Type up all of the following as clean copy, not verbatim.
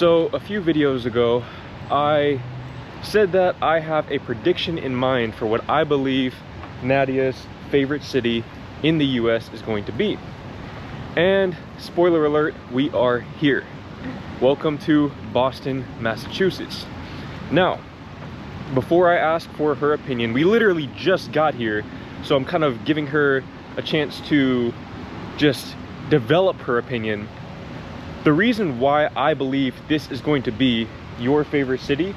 So a few videos ago, I said that I have a prediction in mind for what I believe Nadia's favorite city in the US is going to be. And spoiler alert, we are here. Welcome to Boston, Massachusetts. Now, before I ask for her opinion, we literally just got here, so I'm kind of giving her a chance to just develop her opinion. The reason why I believe this is going to be your favorite city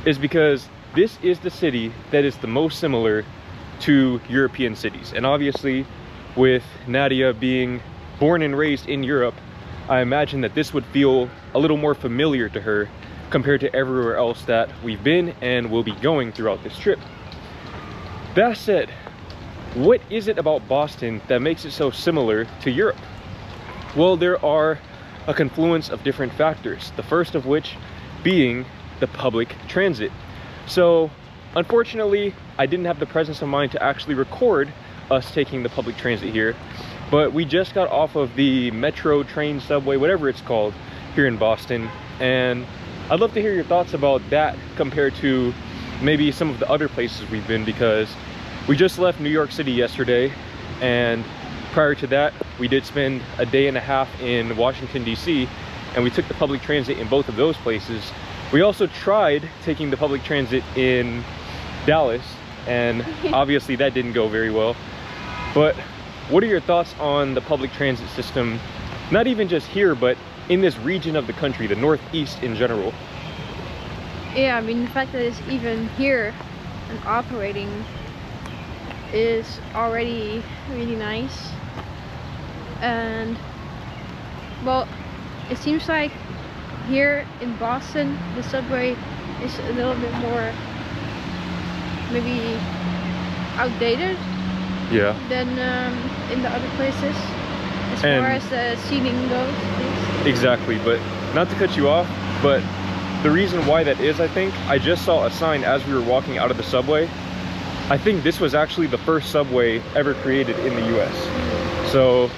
is because this is the city that is the most similar to European cities. And obviously, with Nadia being born and raised in Europe, I imagine that this would feel a little more familiar to her compared to everywhere else that we've been and will be going throughout this trip. That said, what is it about Boston that makes it so similar to Europe? Well, there are a confluence of different factors, the first of which being the public transit. So unfortunately, I didn't have the presence of mind to actually record us taking the public transit here, but we just got off of the metro, train, subway, whatever it's called here in Boston, and I'd love to hear your thoughts about that compared to maybe some of the other places we've been, because we just left New York City yesterday, and prior to that we did spend a day and a half in Washington DC, and we took the public transit in both of those places. We also tried taking the public transit in Dallas, and obviously that didn't go very well. But what are your thoughts on the public transit system, not even just here, but in this region of the country, the Northeast in general? Yeah, I mean, the fact that it's even here and operating is already really nice. And well, it seems like here in Boston the subway is a little bit more maybe outdated, yeah, than in the other places as far as the seating goes. Exactly, but not to cut you off, but the reason why that is, I think, I just saw a sign as we were walking out of the subway. I think this was actually the first subway ever created in the US. So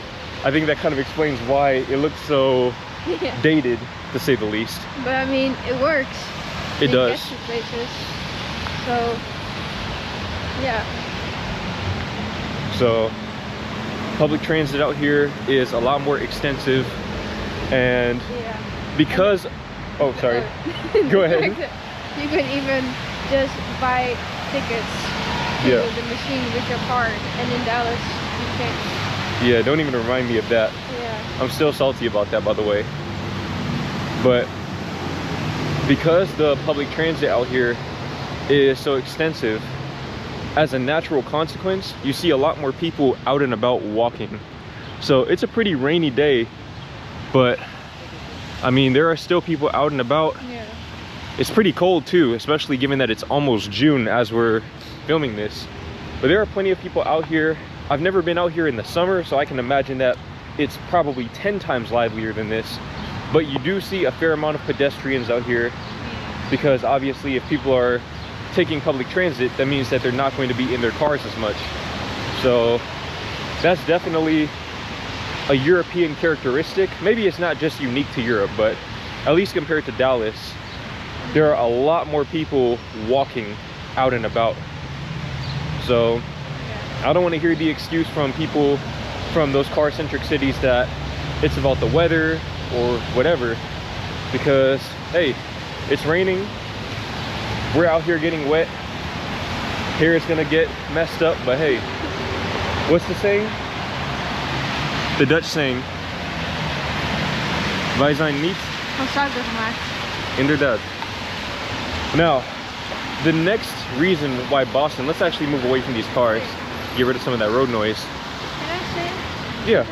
I think that kind of explains why it looks so dated, to say the least. But I mean, it works. It does. Gets you places. So yeah. So public transit out here is a lot more extensive, and because oh, sorry. Go ahead. You can even just buy tickets to the machine with your card, and in Dallas you can't. Yeah, don't even remind me of that. Yeah. I'm still salty about that, by the way. But because the public transit out here is so extensive, as a natural consequence, you see a lot more people out and about walking. So it's a pretty rainy day, but I mean, there are still people out and about. Yeah. It's pretty cold too, especially given that it's almost June as we're filming this. But there are plenty of people out here. I've never been out here in the summer, so I can imagine that it's probably 10 times livelier than this. But you do see a fair amount of pedestrians out here, because obviously if people are taking public transit, that means that they're not going to be in their cars as much. So that's definitely a European characteristic. Maybe it's not just unique to Europe, but at least compared to Dallas, there are a lot more people walking out and about. So I don't want to hear the excuse from people from those car-centric cities that it's about the weather or whatever, because hey, it's raining, we're out here getting wet, hair is gonna get messed up, but hey, what's the saying? The Dutch saying, wij zijn niet inderdaad. Now, the next reason why Boston, let's actually move away from these cars, get rid of some of that road noise. Can I say? Yeah,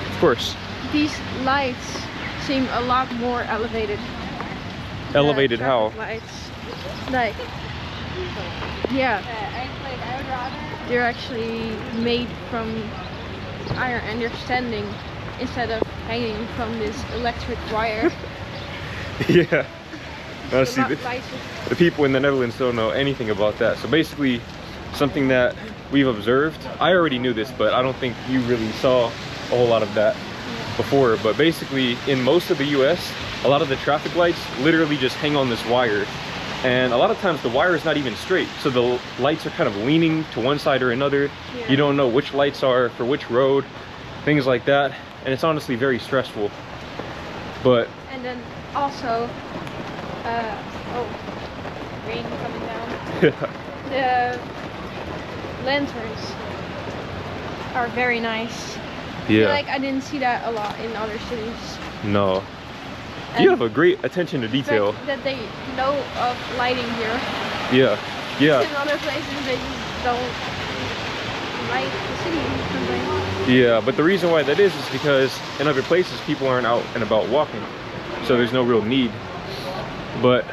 of course. These lights seem a lot more elevated. Elevated how? Lights. Like, yeah. They're actually made from iron, and they're standing instead of hanging from this electric wire. Yeah. Now, see, the people in the Netherlands don't know anything about that. So basically, something that we've observed, I already knew this, but I don't think you really saw a whole lot of that before. But basically, in most of the US, a lot of the traffic lights literally just hang on this wire. And a lot of times the wire is not even straight. So the lights are kind of leaning to one side or another. Yeah. You don't know which lights are for which road, things like that. And it's honestly very stressful. But... And then also, rain coming down. The lanterns are very nice. I feel like I didn't see that a lot in other cities. No. And you have a great attention to detail. That they know of lighting here. Yeah, yeah. In other places they just don't light the city something. Yeah, but the reason why that is because in other places people aren't out and about walking. So there's no real need. But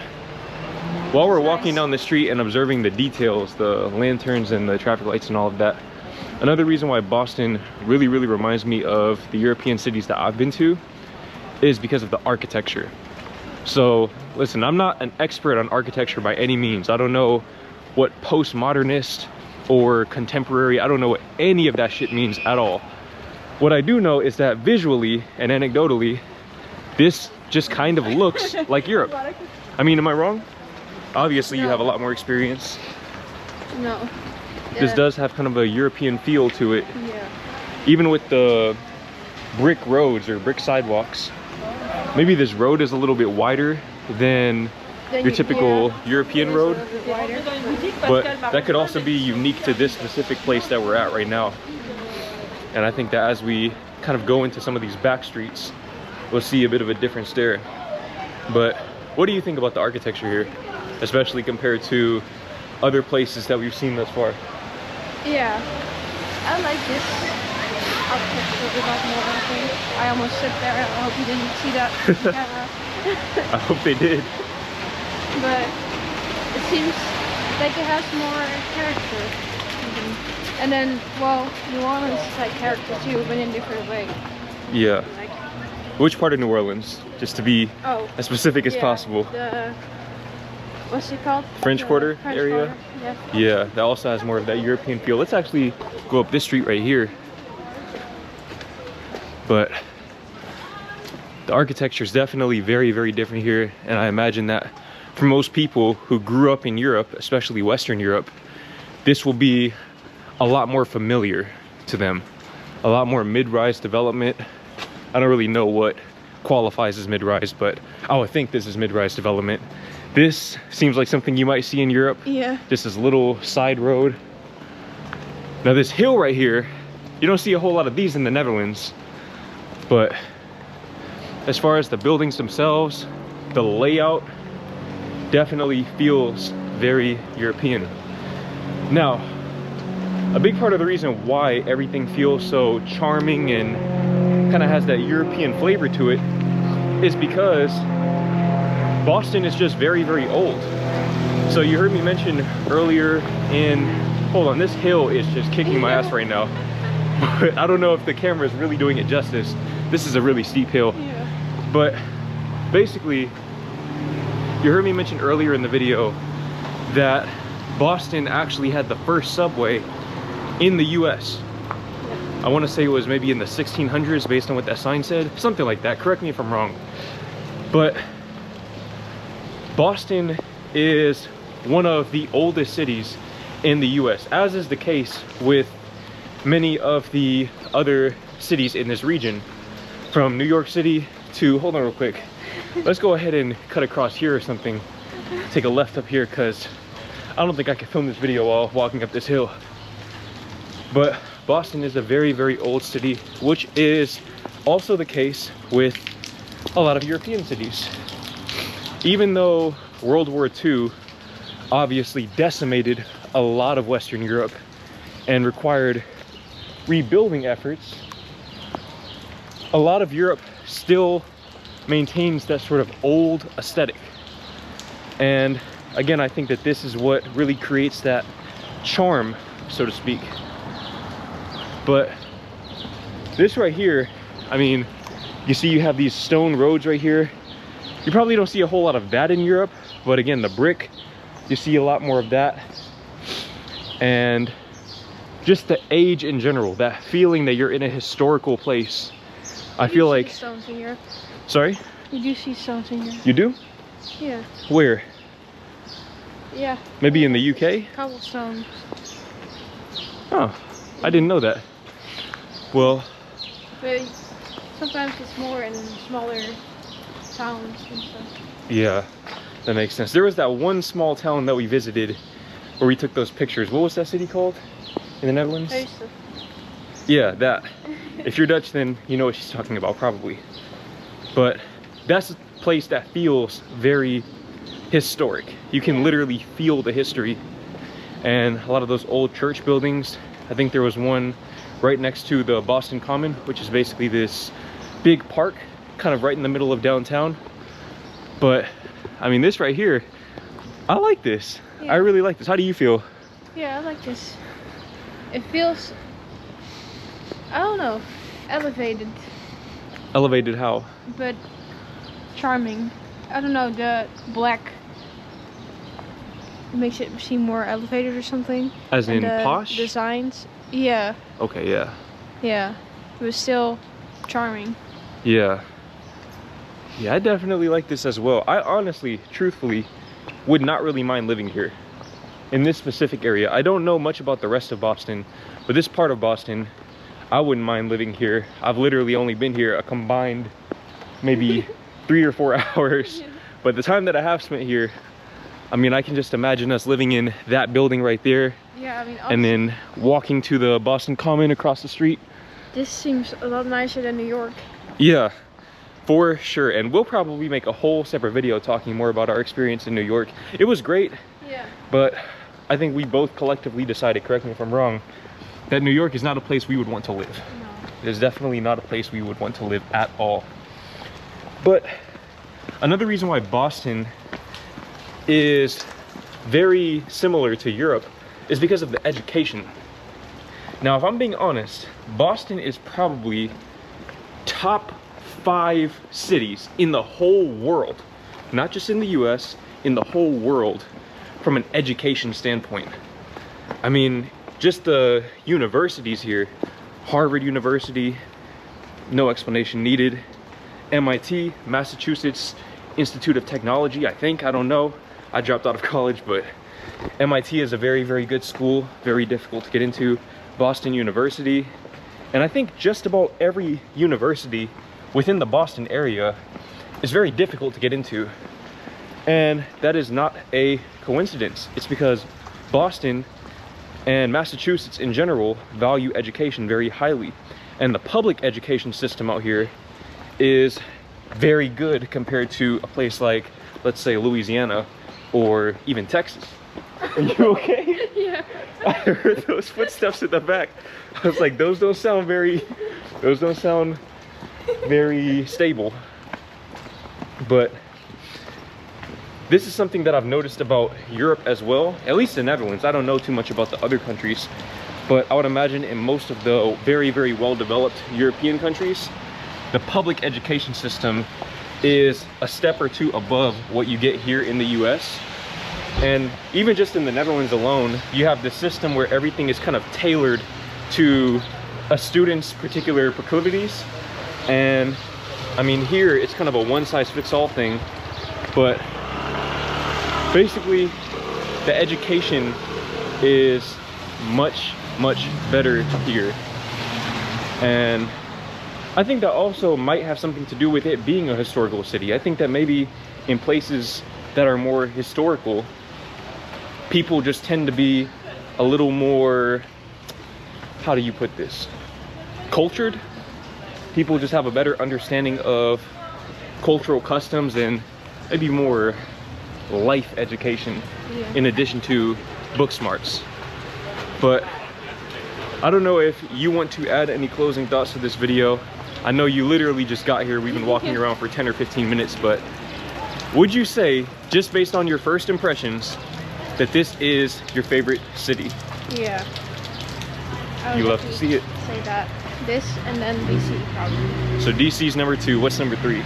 while we're walking down the street and observing the details, the lanterns and the traffic lights and all of that, another reason why Boston really reminds me of the European cities that I've been to is because of the architecture. So listen, I'm not an expert on architecture by any means. I don't know what postmodernist or contemporary, I don't know what any of that shit means at all. What I do know is that visually and anecdotally, this just kind of looks like Europe. I mean, am I wrong? Obviously, you have a lot more experience. No. This does have kind of a European feel to it. Yeah. Even with the brick roads or brick sidewalks. Maybe this road is a little bit wider than your typical European road. But that could also be unique to this specific place that we're at right now. And I think that as we kind of go into some of these back streets, we'll see a bit of a difference there. But what do you think about the architecture here? Especially compared to other places that we've seen thus far. Yeah, I like this architecture a lot more, I think. I almost sit there, I hope you didn't see that. I hope they did. But it seems like it has more character. And then, well, New Orleans is like character too, but in a different way. Yeah. Like, which part of New Orleans? Just to be as specific as possible. What's it called? French Quarter area? Quarter. Yeah. Yeah, that also has more of that European feel. Let's actually go up this street right here. But the architecture is definitely very different here. And I imagine that for most people who grew up in Europe, especially Western Europe, this will be a lot more familiar to them. A lot more mid-rise development. I don't really know what qualifies as mid-rise, but I would think this is mid-rise development. This seems like something you might see in Europe. Yeah. Just this little side road. Now this hill right here, you don't see a whole lot of these in the Netherlands. But as far as the buildings themselves, the layout definitely feels very European. Now, a big part of the reason why everything feels so charming and kind of has that European flavor to it is because Boston is just very old. So you heard me mention earlier hold on, this hill is just kicking my ass right now. But I don't know if the camera is really doing it justice. This is a really steep hill. Yeah. But basically, you heard me mention earlier in the video that Boston actually had the first subway in the US. Yeah. I want to say it was maybe in the 1600s based on what that sign said. Something like that. Correct me if I'm wrong. But Boston is one of the oldest cities in the US, as is the case with many of the other cities in this region. From New York City to, hold on real quick, let's go ahead and cut across here or something. Take a left up here because I don't think I can film this video while walking up this hill. But Boston is a very old city, which is also the case with a lot of European cities. Even though World War II obviously decimated a lot of Western Europe and required rebuilding efforts, a lot of Europe still maintains that sort of old aesthetic. And again, I think that this is what really creates that charm, so to speak. But this right here, I mean, you see you have these stone roads right here. You probably don't see a whole lot of that in Europe, but again, the brick, you see a lot more of that. And just the age in general, that feeling that you're in a historical place. I feel like... stones in Europe. Sorry? You do see something here. You do? Yeah. Where? Yeah. Maybe in the UK? Cobblestones. Oh, I didn't know that. Well, But sometimes it's more in smaller towns and stuff. yeah, that makes sense. There was that one small town that we visited where we took those pictures. What was that city called in the Netherlands? Pedestrian. Yeah, that. If you're Dutch, then you know what she's talking about, probably. But that's a place that feels very historic. You can literally feel the history. And a lot of those old church buildings. I think there was one right next to the Boston Common, which is basically this big park, kind of right in the middle of downtown. But, I mean, this right here, I like this. Yeah. I really like this. How do you feel? Yeah, I like this. It feels, I don't know, elevated, Elevated how? but charming. I don't know, the black makes it seem more elevated or something. As in the posh? designs. Yeah, Okay, yeah. yeah. It was still charming. Yeah. Yeah, I definitely like this as well. I honestly, truthfully, would not really mind living here. In this specific area. I don't know much about the rest of Boston, but this part of Boston, I wouldn't mind living here. I've literally only been here a combined maybe 3 or 4 hours. Yeah. But the time that I have spent here, I mean, I can just imagine us living in that building right there. Yeah, I mean, And then walking to the Boston Common across the street. this seems a lot nicer than New York. Yeah, for sure. And we'll probably make a whole separate video talking more about our experience in New York. It was great, Yeah. but I think we both collectively decided, correct me if I'm wrong, that New York is not a place we would want to live. No. It's definitely not a place we would want to live at all. But another reason why Boston is very similar to Europe is because of the education. Now, if I'm being honest, Boston is probably top 5 cities in the whole world, not just in the US, in the whole world, from an education standpoint. I mean, just the universities here, Harvard University, no explanation needed, MIT, Massachusetts Institute of Technology, I think, I don't know. I dropped out of college, but MIT is a very, very good school, very difficult to get into. Boston University, and I think just about every university within the Boston area is very difficult to get into. And that is not a coincidence. It's because Boston and Massachusetts in general value education very highly. And the public education system out here is very good compared to a place like, let's say, Louisiana or even Texas. Are you okay? Yeah. I heard those footsteps in the back. I was like, those don't sound very stable. But this is something that I've noticed about Europe as well, at least the Netherlands. I don't know too much about the other countries, but I would imagine in most of the very, very well-developed European countries, the public education system is a step or two above what you get here in the US. And even just in the Netherlands alone, you have this system where everything is kind of tailored to a student's particular proclivities. And I mean, here it's kind of a one-size-fits-all thing, but basically the education is much, much better here. And I think that also might have something to do with it being a historical city. I think that maybe in places that are more historical, people just tend to be a little more, how do you put this, cultured. People just have a better understanding of cultural customs and maybe more life education in addition to book smarts. But I don't know if you want to add any closing thoughts to this video. I know you literally just got here. We've been walking around for 10 or 15 minutes, but would you say, just based on your first impressions, that this is your favorite city? Yeah. You love to see it. Say that. This and then DC probably. So DC's number 2. What's number 3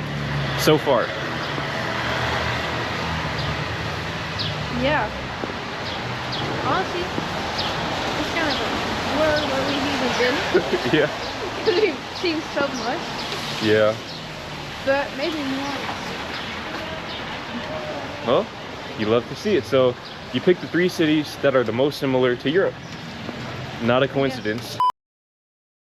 so far? Yeah. Honestly, it's kind of a blur where we've even been. Yeah. Because we've seen so much. Yeah. but maybe more. Well, you love to see it. So you picked the 3 cities that are the most similar to Europe. Not a coincidence.